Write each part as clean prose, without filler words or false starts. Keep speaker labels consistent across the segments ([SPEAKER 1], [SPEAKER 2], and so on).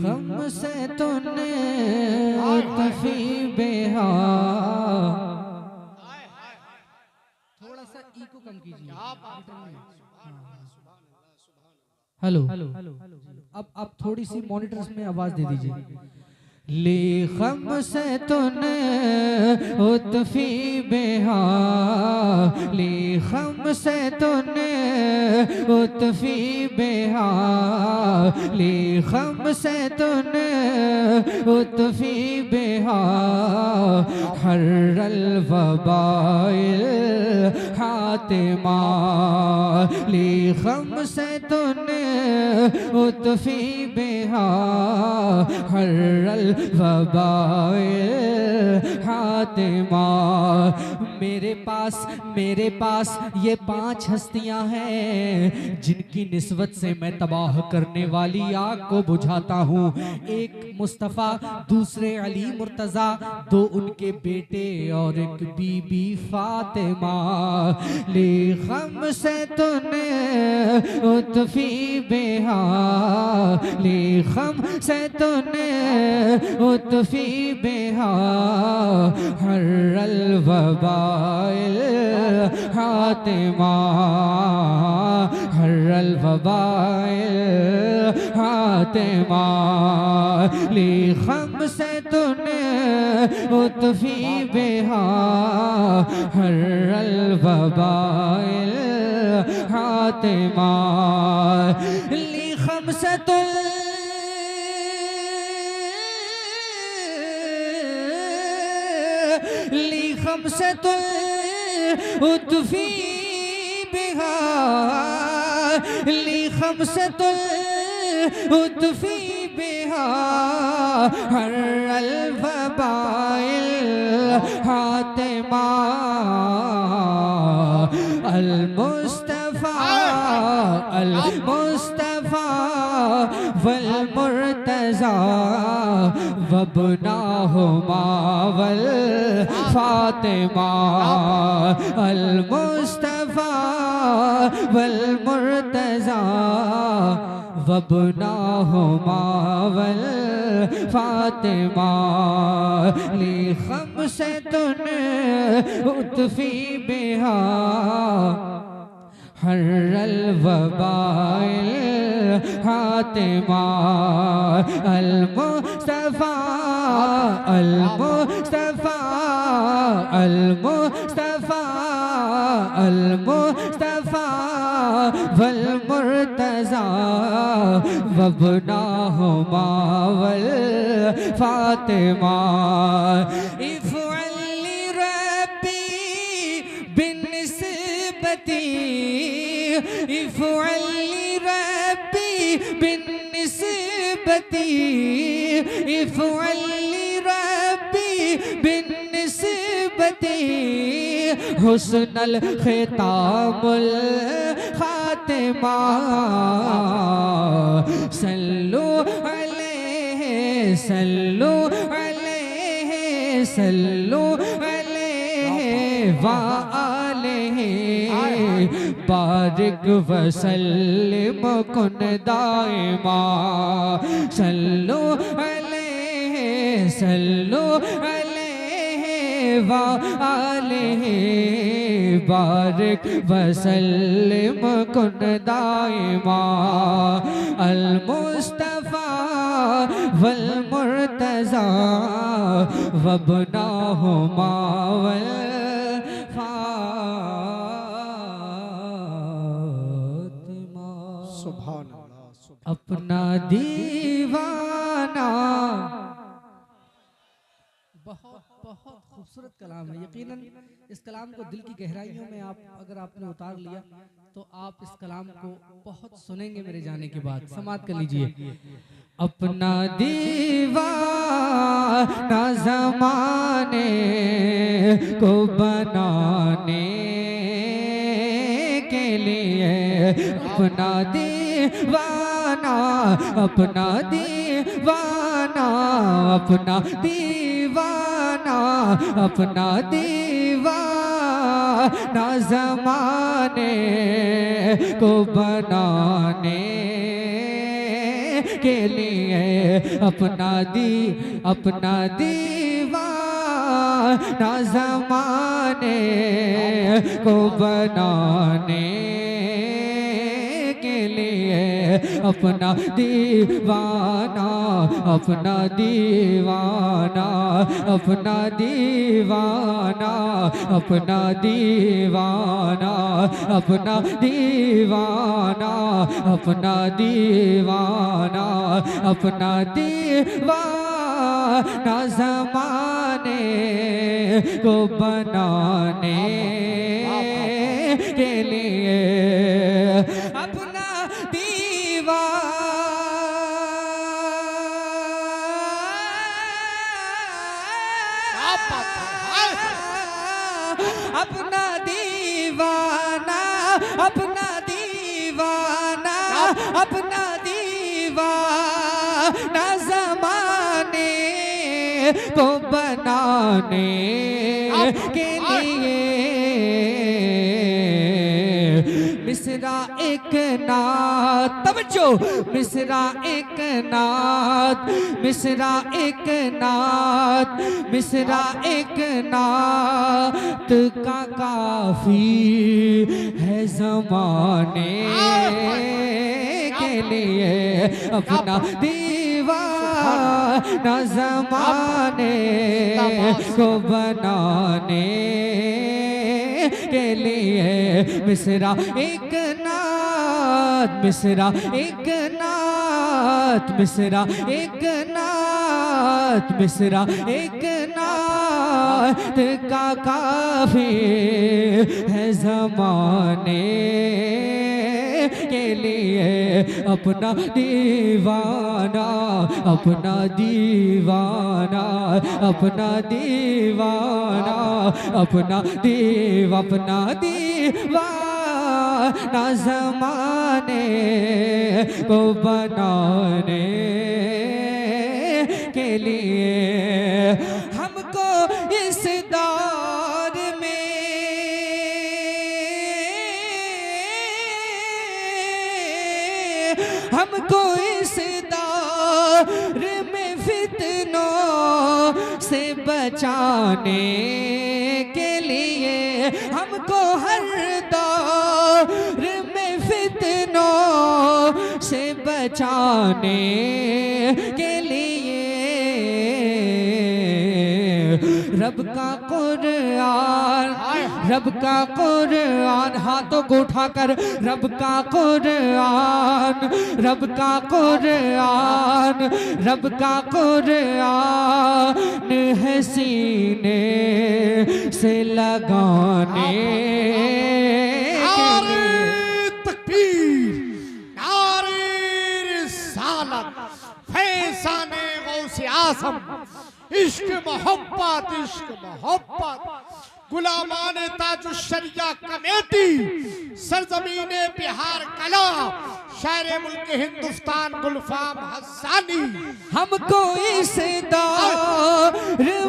[SPEAKER 1] खम से तूने तफी बेहा। थोड़ा सा इको कम कीजिए। हेलो, अब थोड़ी सी मॉनिटर्स में आवाज दे दीजिए। ली खम से तूने उतफी बेहा, ली खम से तूने उतफी बेहा, ली खम से तूने उतफी बेहा, हर्रल वबाइल हातिमा, ली खम से तूने उतफी बेहा, हर्रल वबाइल हातिमा। मेरे पास ये 5 हस्तियां हैं जिनकी निस्बत से मैं तबाह करने वाली आग को बुझाता हूँ। एक मुस्तफ़ा, दूसरे अली मुर्तज़ा, 2 उनके बेटे और एक बीबी फातिमा। ली खम से तूने उतफी बेहा, ली खम से तूने उतफी बेहा, हर्रल वबाइल हातिमा, हर्रल वबाइल हातिमा। ली खम से तूने उतफी बेहा, हर्रल वबाइल हातिमा। ली खम से ली खमसत उतफी बिहा, ली खमसत उतफी बिहा, हर्रल वबाइल हातिमा। अल मुस्तफा वल मुर्तज़ा वबनाहुमा वल फातिमा। अल मुस्तफा वल मुर्तज़ा वबनाहुमा वल फातिमा। ली खमसतुन उतफी बिहा, हर्रल वबाइल हातिमा। अल मुस्तफा अल मुस्तफा अल मुस्तफा अल मुस्तफा वल मुर्तज़ा वबनाहुमा वल फातिमा। इफ़अली रब्बी बिनिस्बती, इफ़अली रब्बी बिनिस्बती, इफ़अली रब्बी बिनिस्बती, हुस्नल खितामुल खातिमा। सल्लु अलैहि सल्लु अलैहि सल्लु अलैहि व आलिहि बारिक वसल्लिम कुन दाइमा। सल्लु अलैहि सल्लु अलैहि व आलिहि बारिक वसल्लिम कुन दाइमा। अल मुस्तफा वल मुर्तज़ा वबनाहुमा वल फातिमा।
[SPEAKER 2] सुभान अल्लाह।
[SPEAKER 1] अपना दीवाना, बहुत बहुत खूबसूरत कलाम है। यकीनन इस कलाम को दिल की गहराइयों में अगर आपने उतार लिया तो आप इस कलाम को बहुत सुनेंगे मेरे जाने के बाद। समात कर लीजिए। अपना दीवाना ज़माने को बनाने के लिए, अपना दीवाना अपना दीवाना अपना दीवाना अपना दीवाना ज़माने को बनाने के लिए अपना दीवाना ज़माने को बनाने के लिए अपना दीवाना अपना दीवाना अपना दीवाना अपना दीवाना अपना दीवाना अपना दीवाना अपना दीवाना ज़माने को बनाने के लिए अपना अपना दीवाना अपना दीवाना अपना दीवाना ज़माने को बनाने के लिए मिसरा एक नात तवज्जो मिसरा एक नात मिसरा एक नात मिसरा एक नात का काफी है ज़माने के लिए अपना दीवाना ज़माने को बनाने के लिए मिसरा एक नात मिसरा एक नात मिसरा एक नात मिसरा एक नात का काफी है ज़माने के लिए अपना दीवाना अपना दीवाना अपना दीवाना अपना दीवाना ज़माने को बनाने के लिए हमको इस दौर में हमको इस दौर में फितनों से बचाने के लिए हमको हर दौर में फितनों से बचाने के लिए रब का कुरान रब का कुरान हाथों को उठाकर रब का कुरान रब का कुरान रब का कुरान है सीने से लगाने
[SPEAKER 2] आसम इश्क मोहब्बत गुलामाने ताजुश्शरिया कमेटी सरजमीने बिहार कला शायर मुल्क हिंदुस्तान गुलफाम हसानी
[SPEAKER 1] हमको इस दौर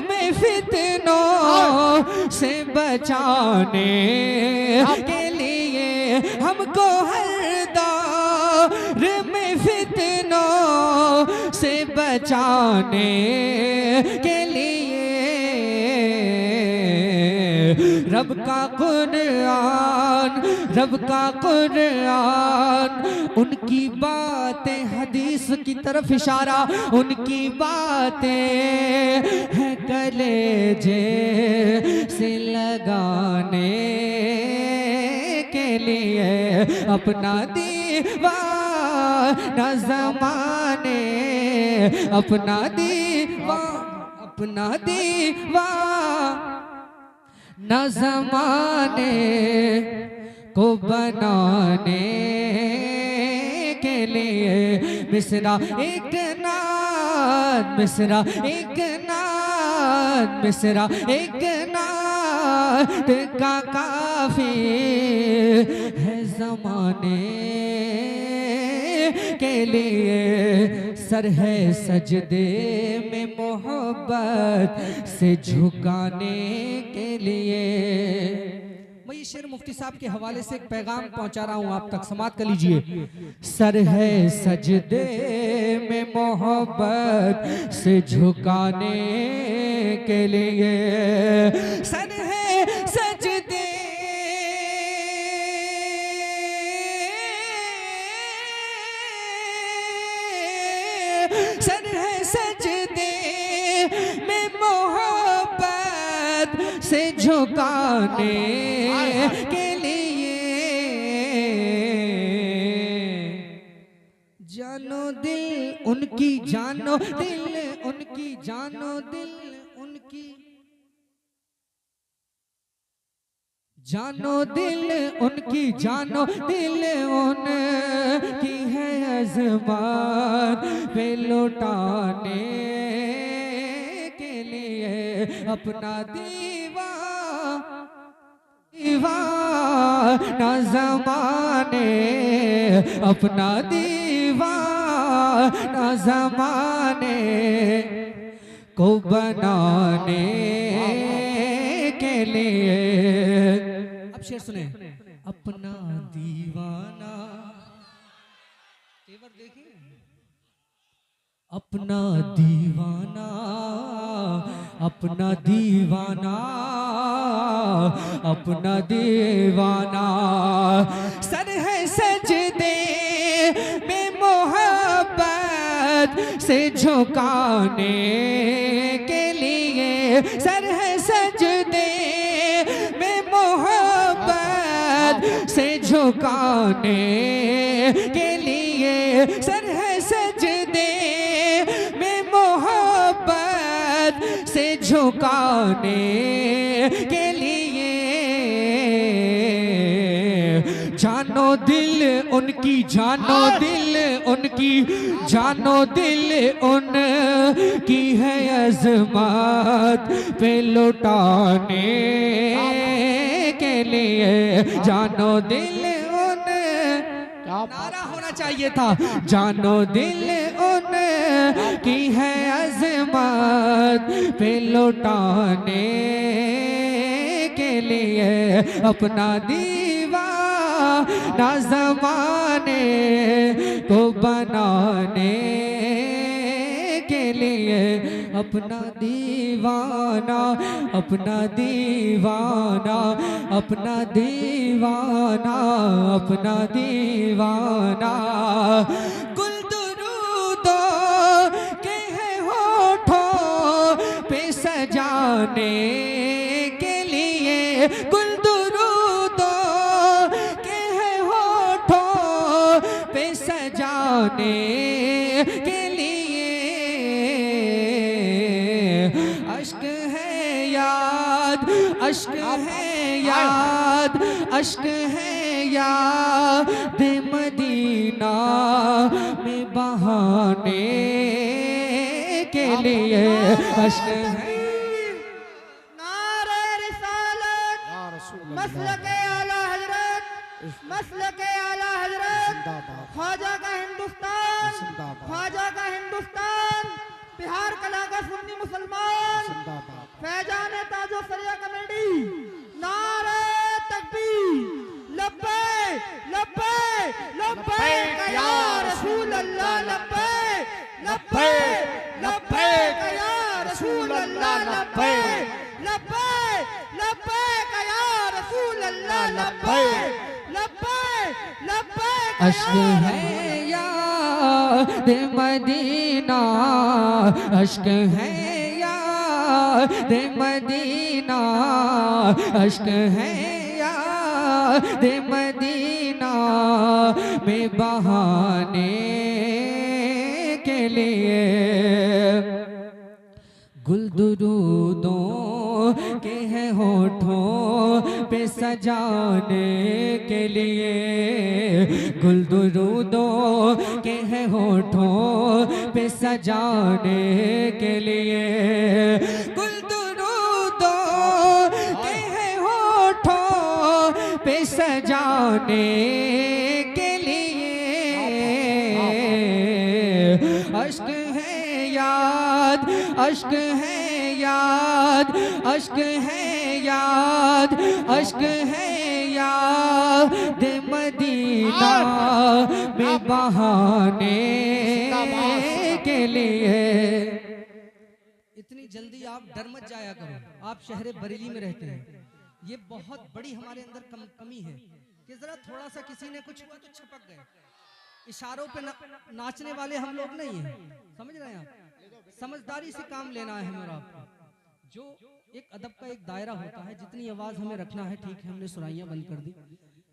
[SPEAKER 1] में फितनों से बचाने के लिए हमको हर दौर में फितनों से बचाने के लिए रब का कुरान उनकी बातें हदीस की तरफ इशारा उनकी बातें हैं कलेजे से लगाने के लिए अपना दीवाना ज़माने अपना दीवाना ज़माने को बनाने के लिए मिसरा एक नात मिसरा एक नात मिसरा एक नात का काफी है ज़माने के लिए सर है सजदे में मोहब्बत से झुकाने के लिए ये शेर मुफ्ती साहब के हवाले से एक पैगाम पहुंचा रहा हूं आप तक, समाप्त कर लीजिए। सर है सजदे में मोहब्बत से झुकाने के लिए, सर है सजदे सजदे में मोहब्बत से झुकाने के लिए, जानो दिल उनकी, जानो दिल उनकी, जानो दिल उनकी, जानो दिल उनकी, जानो दिल उनकी है अज़मात पे लौटाने के लिए अपना दीवाना ज़माने, अपना दीवाना ज़माने को बनाने के लिए। अब शेर सुने। अपना दीवाना, तेवर देखिए, अपना दीवाना, अपना दीवाना, अपना दीवाना, सर है सजदे में मोहब्बत से झुकाने के लिए, सर है सजदे में मोहब्बत से झुकाने के लिए, सर है सजदे में मोहब्बत से झुकाने के लिए, जानो दिल उनकी, जानो दिल उनकी, जानो दिल उनकी है अज़मात पे लौटाने के लिए, जानो दिल उन, नारा होना चाहिए था, जानो दिल उनकी है अज़मात पे लौटाने के लिए अपना दीवाना ज़माने को बनाने के लिए, अपना दीवाना, अपना दीवाना, अपना दीवाना, अपना दीवाना, कुल दुरूदो के है होठों पे सजाने के लिए, कुल दुरूदो के है होठों पे सजाने के लिए, अश्क है याद, अश्क है याद, अश्क है याद मदीना में बहाने के लिए, अश्क है।
[SPEAKER 3] नारे रिसालत, मसलके आला हजरत, मसलके आला हजरत, ख्वाजा का हिंदुस्तान, ख्वाजा का हिंदुस्तान, बिहार कला का सुन्नी मुसलमान, फैजान ताजो सरिया कमेटी, नारे तकबीर, लब्बैक लब्बैक लब्बैक या रसूल अल्लाह, लब्बैक लब्बैक लब्बैक या रसूल अल्लाह, लब्बैक लब्बैक लब्बैक या रसूल अल्लाह, लब्बैक लब्बैक लब्बैक।
[SPEAKER 1] अश्क है याद मदीना, अश्क है याद मदीना, अश्क है याद मदीना में बहाने के लिए, गुल दुरूदों के हैं होठों पे सजाने के लिए, गुल दुरूदों के हैं होठों पे सजाने के लिए, गुल दुरूदों के हैं होठों पे सजाने के लिए, अश्क है याद, अश्क है याद, अश्क है याद, अश्क है याद मदीना में बहाने के लिए। इतनी जल्दी आप डर मत जाया करो, आप शहर बरेली में रहते हैं। ये बहुत बड़ी हमारे अंदर कमी है कि जरा थोड़ा सा किसी ने कुछ हुआ तो छपक गए। इशारों पे नाचने वाले हम लोग नहीं हैं, समझ रहे हैं आप? समझदारी से काम लेना है हमें और आपको। जो एक अदब का एक दायरा होता है, जितनी आवाज हमें रखना है ठीक है, हमने सुराइयां बंद कर दी।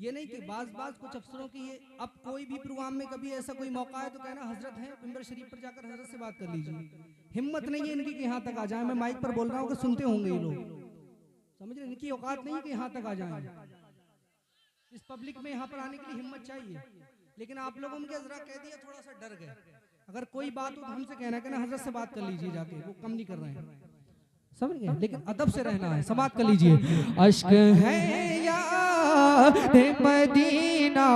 [SPEAKER 1] ये नहीं कि बाज कुछ अफसरों की ये, अब कोई भी प्रोग्राम में कभी ऐसा कोई मौका है तो कहना हजरत है, मिंबर शरीफ पर जाकर हजरत से बात कर लीजिए। हिम्मत नहीं है इनकी कि यहाँ तक आ जाए। मैं माइक पर बोल रहा हूँ कि सुनते होंगे ये लोग, समझ रहे? इनकी औकात नहीं है कि यहाँ तक आ जाए। इस पब्लिक में यहाँ पर आने के लिए हिम्मत चाहिए, लेकिन आप लोगों ने जरा कह दिया, थोड़ा सा डर गए। अगर कोई बात हो तो हमसे कहना हजरत से बात कर लीजिए जाके, वो कम नहीं कर रहे हैं, समझ गए? लेकिन अदब से रहना है। समाप्त कर लीजिए। अश्क है याद मदीना,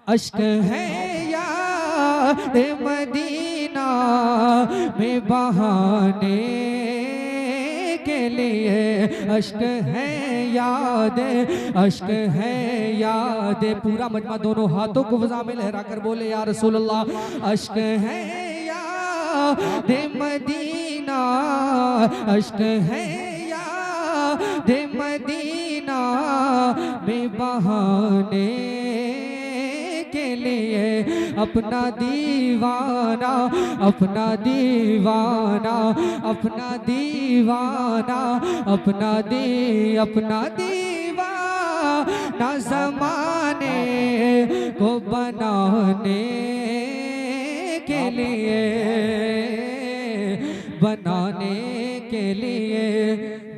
[SPEAKER 1] अश्क है याद मदीना में बहाने के लिए। अश्क है याद, अश्क है याद। पूरा मजमा दोनों हाथों को वज़ा में लहरा कर बोले या रसूल अल्लाह। अश्क है याद मदीना, अश्क है याद मदीना में बहाने के लिए। अपना दीवाना, अपना दीवाना, अपना दीवाना, अपना दीवाना ज़माने को बनाने के लिए, बनाने के लिए।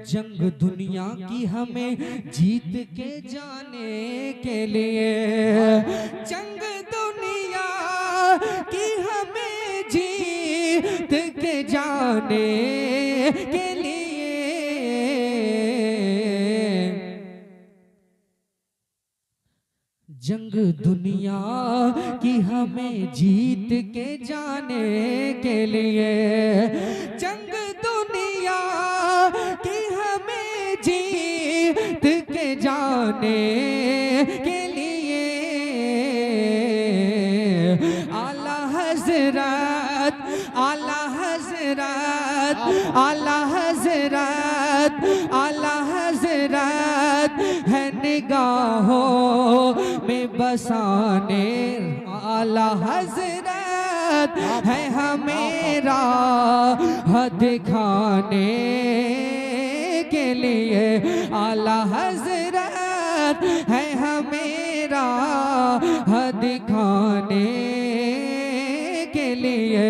[SPEAKER 1] जंग दुनिया की हमें जीत के जाने के लिए, जंग दुनिया की हमें जीत के जाने के लिए। जंग दुनिया की हमें जीत के जाने के लिए, जंग दुनिया की हमें जीत के जाने के लिए। आला हजरत, आला हजरत, आला हजरत, आला हजरत है निगाहों में बसाने। आला हजरत है हमें राह दिखाने के लिए। आला हजरत है हमें राह दिखाने के लिए।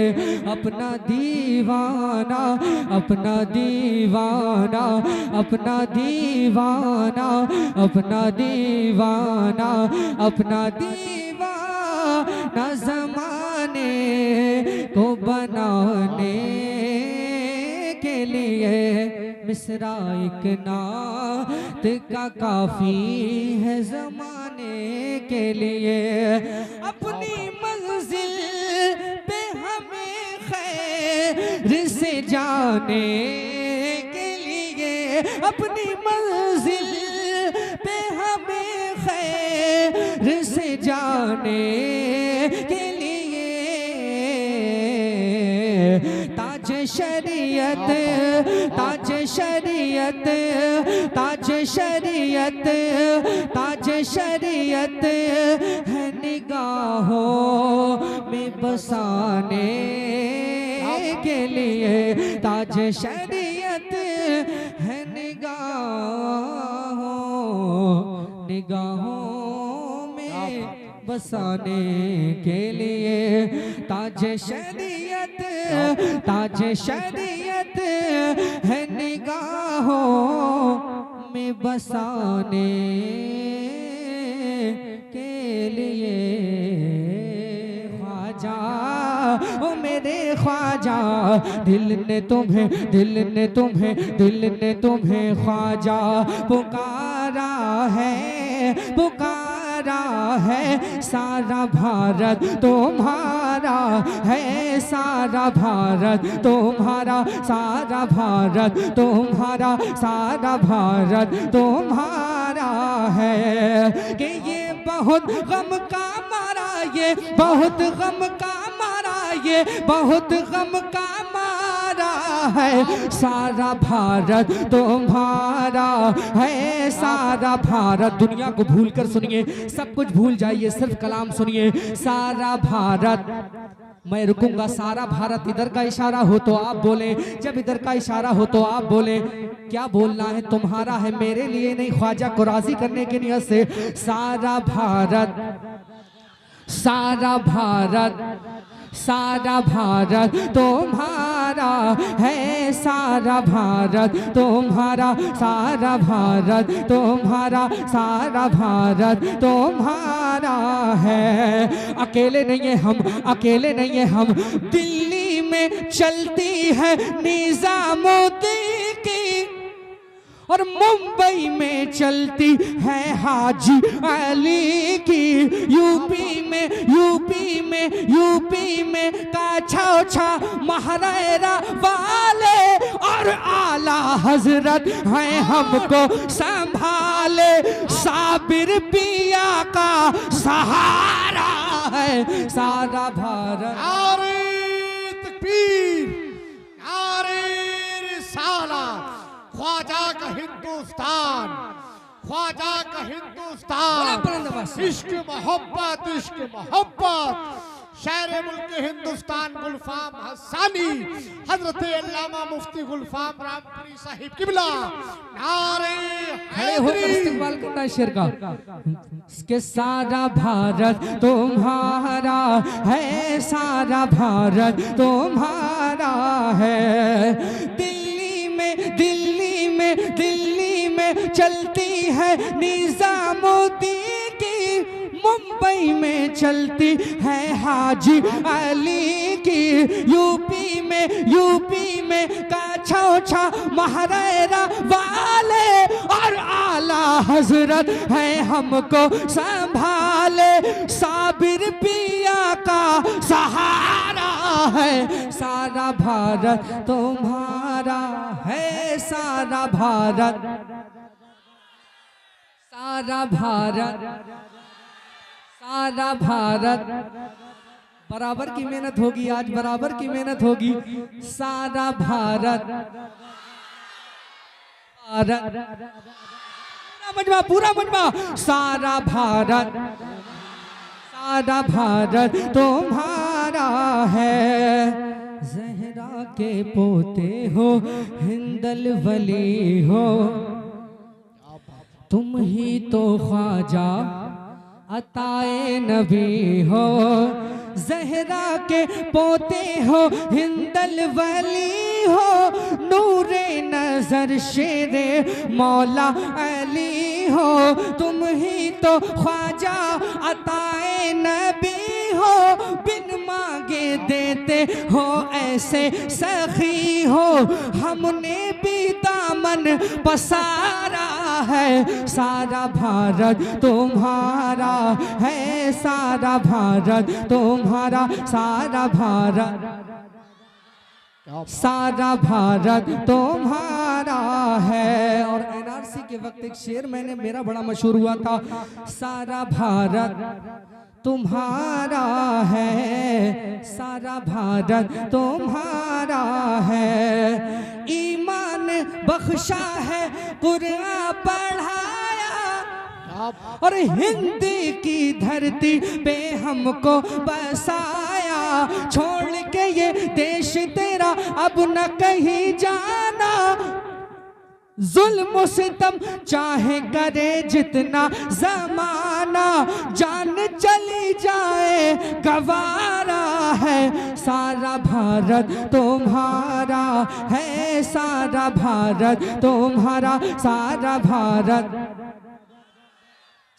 [SPEAKER 1] अपना दीवाना, अपना दीवाना, अपना दीवाना, अपना दीवाना, अपना दीवाना ज़माने को बनाने के लिए। मिसरा एक नात का काफी है ज़माने के लिए। अपनी मंजिल पे हमें खैर से जाने के लिए, अपनी मंजिल पे हमें खैर से जाने के लिए। ताज शरीयत, ताज शरीयत, ताज शरीयत, ताज शरीयत है निगाहों में बसाने के लिए। ताज शरीयत है निगाहों में बसाने के लिए। ताज शरीयत, ताज शरीयत है निगाहों में बसाने के लिए। ख्वाजा ओ मेरे ख्वाजा, दिल ने तुम्हें, दिल ने तुम्हें, दिल ने तुम्हें ख्वाजा पुकारा है, पुकारा है। सारा भारत तुम्हारा है, सारा भारत तुम्हारा, सारा भारत तुम्हारा, सारा भारत तुम्हारा है कि ये बहुत गम का मारा, ये बहुत गम का मारा, ये बहुत गम का मारा है। सारा भारत तुम्हारा है, सारा भारत। दुनिया को भूल कर सुनिए, सब कुछ भूल जाइए, सिर्फ कलाम सुनिए। सारा भारत, मैं रुकूंगा। सारा भारत, इधर का इशारा हो तो आप बोले, जब इधर का इशारा हो तो आप बोले। क्या बोलना है? तुम्हारा है, मेरे लिए नहीं, ख्वाजा को राजी करने की नियत से। सारा भारत, सारा भारत, सारा भारत तुम्हारा है, सारा भारत तुम्हारा, सारा भारत तुम्हारा, सारा भारत तुम्हारा है। अकेले नहीं है हम, अकेले नहीं है हम। दिल्ली में चलती है निजामुद्दीन की, और मुंबई में चलती है हाजी अली की। यूपी में का छा महारारा वाले, और आला हजरत हैं हमको संभाले। साबिर पिया का सहारा है सारा भारत।
[SPEAKER 2] नारे तकबीर, नारे रिसालत। ख्वाजा का हिंदुस्तान, ख्वाजा का हिंदुस्तान। इश्क मोहब्बत, इश्क मोहब्बत। शायर मुल्क हिंदुस्तान गुलफाम हसानी, हजरत अल्लामा मुफ्ती गुलफाम रामपुरी साहिब किबला। नारे हैदरी।
[SPEAKER 1] इस्तेमाल करना है शेर का कि सारा भारत तुम्हारा है, सारा भारत तुम्हारा है। दिल्ली में चलती है निजामुद्दीन की, मुंबई में चलती है हाजी अली की। यूपी में का छा महारारा वाले, और आला हजरत है हमको संभाले। साबिर पिया का सहारा है सारा भारत तुम्हारा है, सारा भारत, सारा भारत, सारा भारत। बराबर की मेहनत होगी आज, बराबर की मेहनत होगी। सारा भारत, पूरा मजमा। सारा भारत, सारा भारत तुम्हारा है। जहरा के पोते हो, हिंदल वली हो, तुम ही तो ख्वाजा अताए नबी हो। जहरा के पोते हो, हिंदल वली हो, नूरे नजर शेरे मौला अली हो। तुम ही तो ख्वाजा अताए नबी हो, बिन मांगे देते हो ऐसे सखी हो। हमने भी दामन पसारा है, सारा भारत तुम्हारा है, सारा भारत तुम्हारा, सारा भारत, सारा भारत तुम्हारा है। और एनआरसी के वक्त एक शेर मेरा बड़ा मशहूर हुआ था, सारा भारत तुम्हारा है, सारा भारत तुम्हारा है। ईमान बख्शा है, कुरान पढ़ाया, और हिंदी की धरती पे हमको बसाया। छोड़ के ये देश तेरा अब न कहीं जाना, जुल्म सितम चाहे करे जितना जमाना, जान चली जाए गवारा है। सारा भारत तुम्हारा है, सारा भारत तुम्हारा, सारा भारत,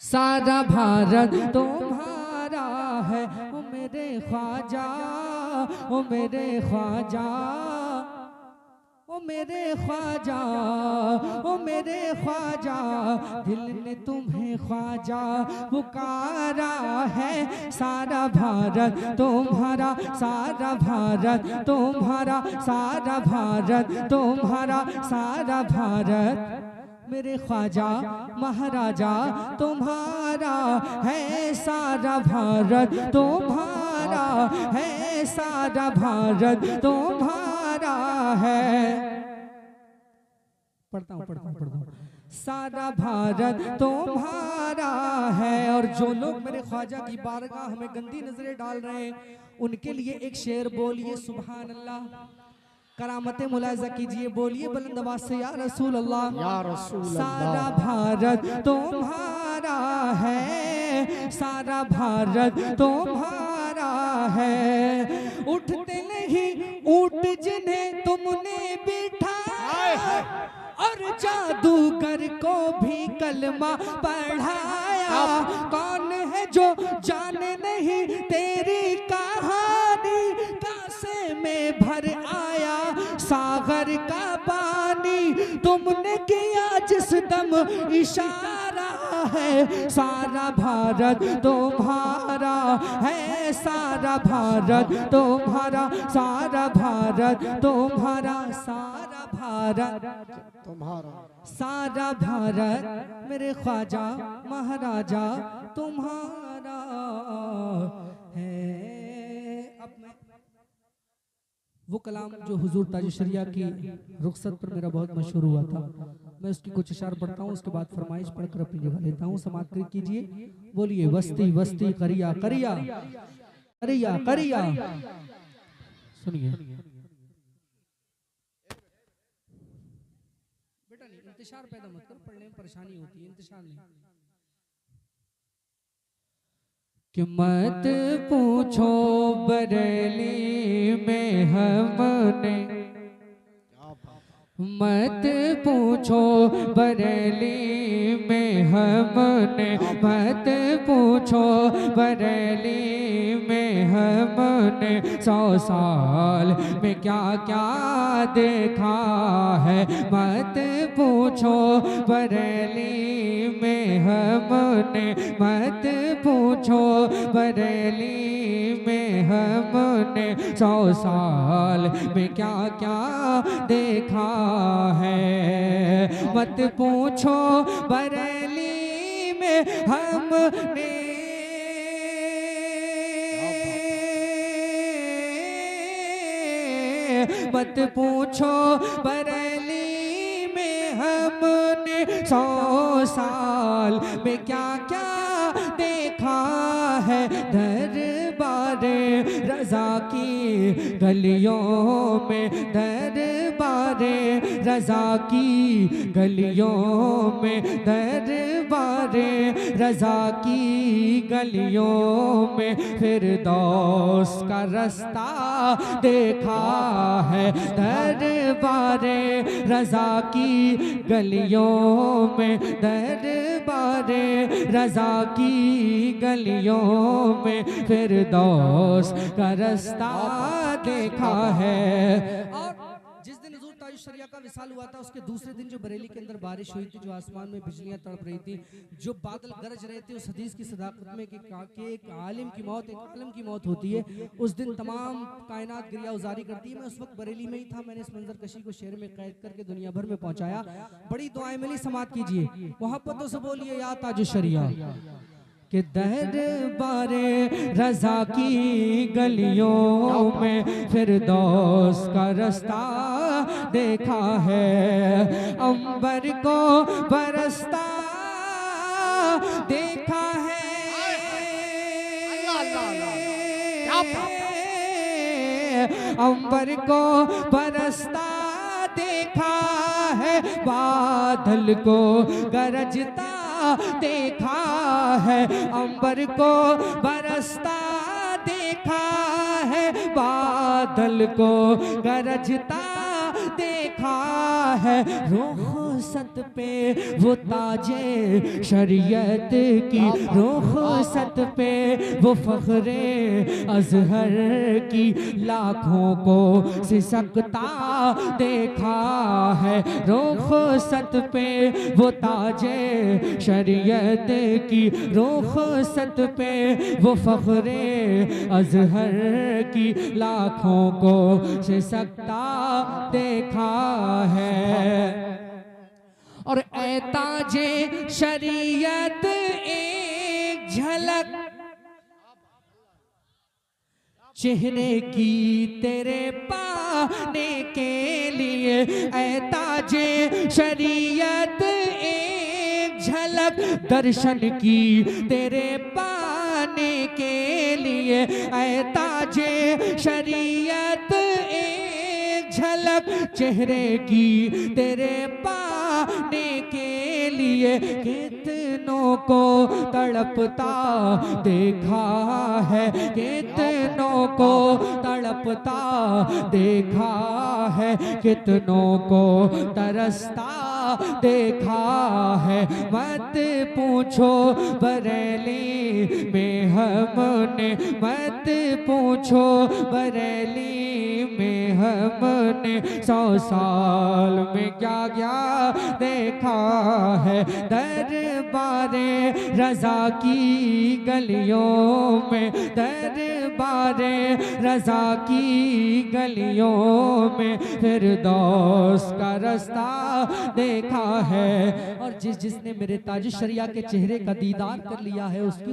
[SPEAKER 1] सारा भारत तुम्हारा है। ओ मेरे ख्वाजा, ओ मेरे ख्वाजा, ओ मेरे ख्वाजा, ओ मेरे ख्वाजा, दिल ने तुम्हें ख्वाजा पुकारा है। सारा भारत तुम्हारा, सारा भारत तुम्हारा, सारा भारत तुम्हारा, सारा भारत मेरे ख्वाजा महाराजा तुम्हारा है सारा भारत, तुम्हारा है सारा भारत, तुम्हारा है। पढ़ता हूँ सारा भारत तुम्हारा है। और जो लोग मेरे ख्वाजा की बारगाह हमें गंदी नजरें डाल रहे हैं उनके लिए एक शेर बोलिए सुभान अल्लाह, करामतें मुलाजा कीजिए, बोलिए बुलंद आवाज से या रसूल अल्लाह,
[SPEAKER 2] या रसूल अल्लाह।
[SPEAKER 1] सारा भारत तुम्हारा है, सारा भारत तुम्हारा है। उठते नहीं ऊंट जिन्हें तुमने बिठाया और जादूगर को भी कलमा पढ़ाया। कौन है जो जाने नहीं तेरी कहानी, कासे में भर आया सागर का पानी। तुमने किया जिस दम इशारा है, सारा भारत तुम्हारा है, सारा भारत तुम्हारा, सारा भारत तुम्हारा, सारा भारत
[SPEAKER 2] तुम्हारा,
[SPEAKER 1] सारा भारत मेरे ख्वाजा महाराजा तुम्हारा है। अब मैं वो कलाम जो हुजूर ताज शरिया की रुखसत पर मेरा बहुत मशहूर हुआ था, मैं उसकी कुछ इशार पढ़ता हूँ, उसके बाद फरमाइश पढ़कर अपनी जगह लेता हूँ। समाप्त कीजिए, बोलिए वस्ती वस्ती करिया करिया करिया करिया। सुनिए बेटा, नहीं इंतशार पैदा मत कर, पढ़ने में परेशानी होती है, इंतशार नहीं। कि मत पूछो बरेली में हमने, मत पूछो बरेली में हमने, मत पूछो बरेली में हमने 100 साल में क्या क्या देखा है। मत पूछो बरेली में हमने, मत पूछो बरेली में हमने 100 साल में क्या क्या देखा है। मत पूछो बरेली में हमने, मत पूछो बरेली में हमने 100 साल में क्या क्या देखा है। दरबारे रज़ा की गलियों में, दरबारे रज़ा की गलियों में, दरबारे रज़ा की गलियों में फिरदौस का रास्ता देखा है। दरबारे रज़ा की गलियों में, दरबारे रज़ा की गलियों में फिरदौस का रास्ता देखा है। और जिस दिन हुजूर ताज शरिया का विसाल हुआ था उसके दूसरे दिन जो बरेली के अंदर बारिश हुई थी, जो आसमान में बिजलियां तड़प रही थी, जो बादल गरज रहे थे, उस हदीस की सदाकत में कि एक आलिम की मौत एक आलम की मौत होती है, उस दिन तमाम कायनात गिरिया उजारी करती है। मैं उस वक्त बरेली में ही था, मैंने इस मंजर कशी को शेर में कैद करके दुनिया भर में पहुंचाया। बड़ी दुआएं मिली, समात कीजिए, मोहब्बतों से बोलिए या ताज शरिया। कि दरबारे रज़ा की गलियों में फिरदौस का रास्ता देखा है। अंबर को बरसता देखा है, अंबर को बरसता देखा है, बादल को गरजता देखा है, अंबर को बरसता देखा है, बादल को गरजता देखा है। रुखसत पे वो ताजे शरीयत की, रुखसत पे वो फख्रे अजहर की लाखों को सिसकता देखा है। रुखसत पे वो ताजे शरीयत की, रुखसत पे वो फख्रे अजहर की लाखों को सिसकता देखा है। और ऐ ताजे शरीयत एक झलक चेहरे की तेरे पाने के लिए, ऐ ताजे शरीयत एक झलक दर्शन की तेरे पाने के लिए, ऐ ताजे शरीयत एक झलक चेहरे की तेरे पाने के लिए। कितनों को तड़पता देखा है, कितनों को तड़पता देखा है, कितनों को तरसता देखा है। मत पूछो बरेली में हमने, मत पूछो बरेली में हमने 100 साल में क्या क्या देखा है। दरबारे रजा की गलियों में, दरबारे रजा की गलियों में फिरदौस का रास्ता देखा है। और जिसने मेरे ताज शरिया के चेहरे का दीदार कर लिया है उसकी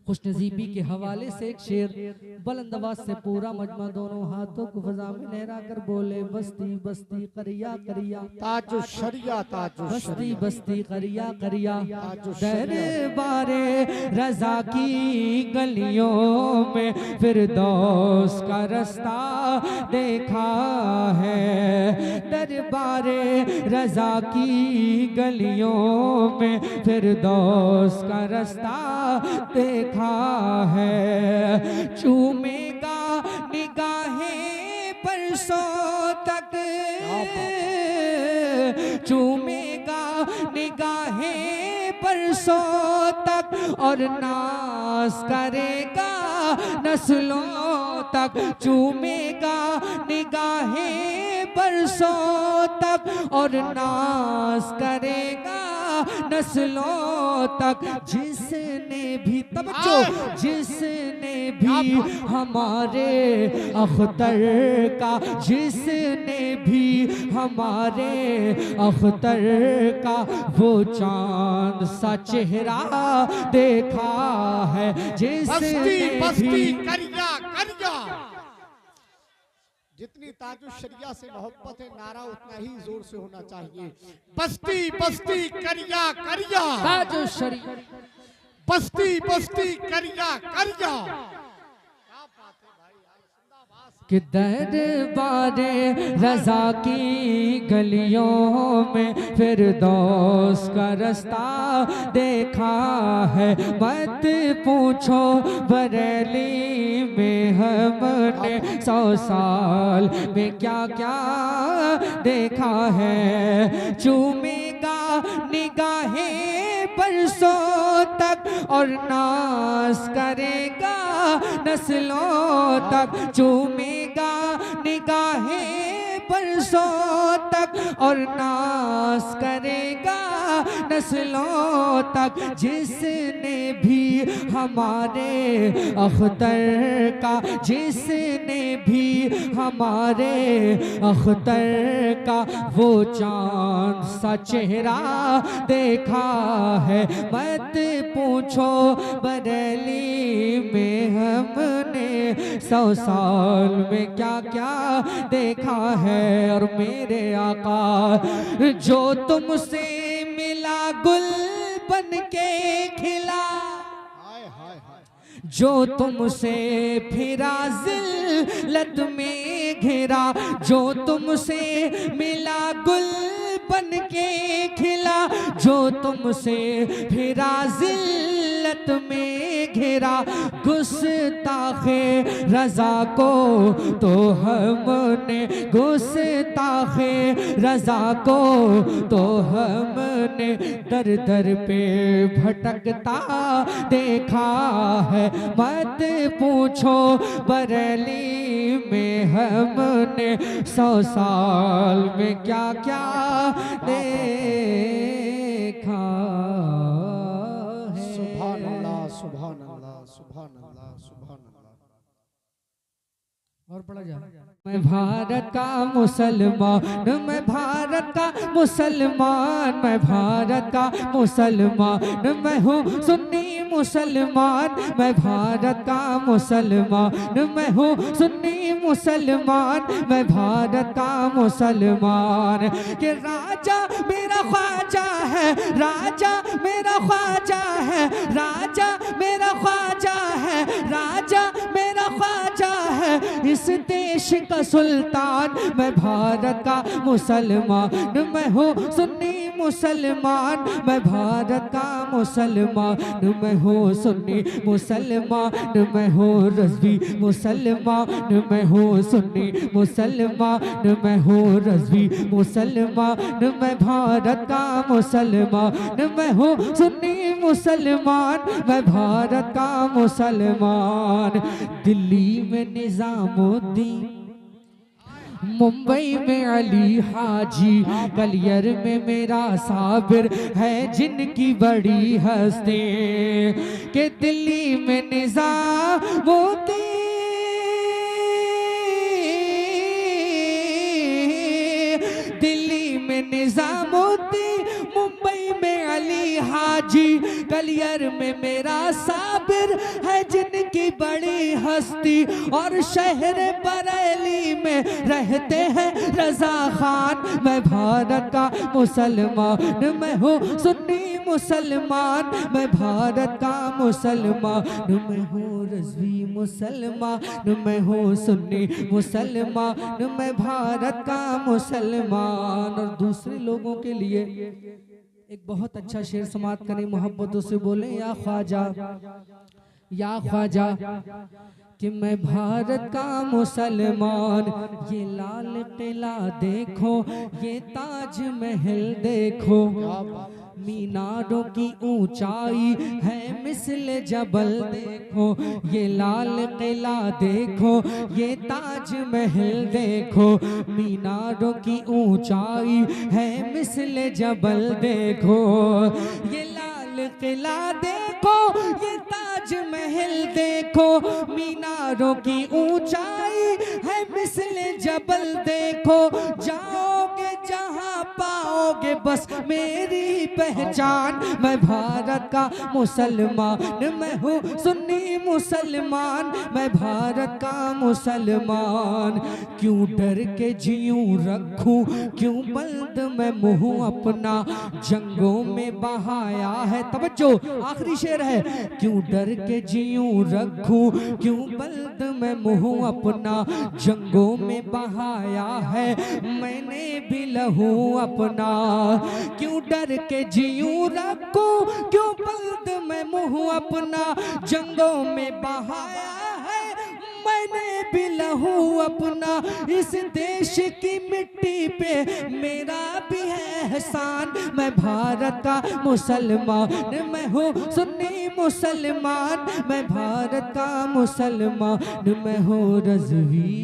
[SPEAKER 1] खुशनसीबी के हवाले से एक शेर बुलंद आवाज से पूरा मजमा दोनों हाथों को फजा में लहरा कर बोले। बस्ती बस्ती करिया करिया
[SPEAKER 2] ताजो शरिया, ताजो
[SPEAKER 1] बस्ती बस्ती करिया करिया दरबारे रजा की गलियों में फिरदौस का रास्ता देखा है। दरबारे रजा की गलियों में फिरदौस का रास्ता देखा है। चूमेगा निगाहें परसों तक, चूमेगा निगाहें परसों तक और नाज करेगा नस्लों तक। चूमेगा निगाहें परसों तक और नाज करेगा नस्लों तक। जिसने भी तवज्जो, जिसने भी हमारे अख्तर का, जिसने भी हमारे अख्तर का वो चांद सा चेहरा देखा है। जिसने
[SPEAKER 2] बस्ती करिया करिया, जितनी ताजो शरिया से मोहब्बत है नारा उतना ही जोर से होना चाहिए। बस्ती बस्ती करिया करिया,
[SPEAKER 1] ताजो शरिया
[SPEAKER 2] बस्ती बस्ती करिया करिया।
[SPEAKER 1] कि दरबारे रजा की गलियों में फिरदौस का रास्ता देखा है। मत पूछो बरेली में हमने 100 साल में क्या क्या देखा है। चूमेगा निगाहें परसों तक और नाज करेगा नस्लों तक। चूमेगा निगाहें परसों तक और नाज करेगा नस्लों तक। जिसने भी हमारे अख्तर का, जिसने भी हमारे अख्तर का वो चांद सा चेहरा देखा है। मत पूछो बरेली में हमने 100 साल में क्या क्या देखा है। और मेरे आका जो तुमसे मिला गुल बन के खिला, जो तुमसे फिरा जिल्लत में घिरा, जो तुमसे मिला गुल बन के खिला, जो तुमसे फिरा जिल्लत में घिरा। गुस्ताखे रजा को तो हमने, गुस्ताखे रजा को तो हमने दर दर पे भटकता देखा है। मत पूछो बरेली में हमने 100 साल में क्या क्या देखा है।
[SPEAKER 2] सुभान अल्लाह, सुभान अल्लाह, सुभान अल्लाह, सुभान अल्लाह।
[SPEAKER 1] और पढ़ा जा। मैं भारत का मुसलमान, मैं भारत का मुसलमान, मैं भारत का मुसलमान, मैं हूँ सुन्नी मुसलमान, मैं भारत का मुसलमान, मैं हूँ सुन्नी मुसलमान, मैं भारत का मुसलमान। कि राजा मेरा ख्वाजा है, राजा मेरा ख्वाजा है, राजा मेरा ख्वाजा है, राजा मेरा ख्वाजा है, इस देश का सुल्तान। मैं भारत का मुसलमान, मैं हूँ सुन्नी मुसलमान, मैं भारत का मुसलमान, मैं हूँ सुन्नी मुसलमान, मैं हूँ रज़वी मुसलमान, मैं हूँ सुन्नी मुसलमान, मैं हूँ रज़वी मुसलमान, मैं भारत का मुसलमान, मैं हूँ सुन्नी मुसलमान, मैं भारत का मुसलमान। दिल्ली में निज़ामुद्दीन, मुंबई में अली हाजी, गलियर में मेरा साबिर है जिनकी बड़ी हस्ती। के दिल्ली में निज़ामुद्दीन, दिल्ली में निज़ामुद्दीन, मुंबई में अली हाजी, गलियर में मेरा साबिर है जिनकी बड़ी हस्ती। और शहर बरेली में रहते हैं रजा खान। मैं भारत का मुसलमान, मैं हूँ सुन्नी मुसलमान, मैं भारत का मुसलमान, मैं हूँ रज़वी मुसलमान, मैं हूँ सुन्नी मुसलमान, मैं भारत का मुसलमान। और दूसरे लोगों के लिए एक बहुत अच्छा शेर समाप्त करें, मोहब्बतों से बोले या ख्वाजा, या ख्वाजा। कि मैं भारत का मुसलमान, ये लाल किला देखो, ये ताज महल देखो, मीनारों की ऊंचाई है मिस्ल जबल देखो, ये लाल किला देखो, ये ताज महल देखो, मीनारों की ऊंचाई है मिस्ल जबल देखो, ये लाल किला देखो, ये ताज महल देखो, मीनारों की ऊंचाई है मिस्ल जबल देखो। जाओगे जहां पाओगे बस मेरी पहचान। मैं भारत का मुसलमान, मैं हूँ सुन्नी मुसलमान, मैं भारत का मुसलमान। क्यों डर के जीऊं रखूं, क्यों बंद मैं मुंह अपना, जंगों में बहाया है, तवज्जो आखिरी शेर है। क्यों डर के जीऊं रखूं, क्यों बंद मैं मुंह अपना, जंगों में बहाया है मैंने भी लहू अपना। क्यों डर के जीऊं रखूं, क्यों बंद मैं मुंह अपना, जंगों में बहाया है मैंने भी लहू अपना। इस देश की मिट्टी पे मेरा भी है एहसान। मैं भारत का मुसलमान, मैं हूँ सुन्नी मुसलमान, मैं भारत का मुसलमान, मैं हूँ रज़वी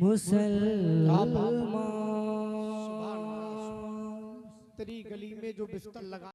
[SPEAKER 1] मुसलमान।
[SPEAKER 2] तेरी गली में जो बिस्तर लगा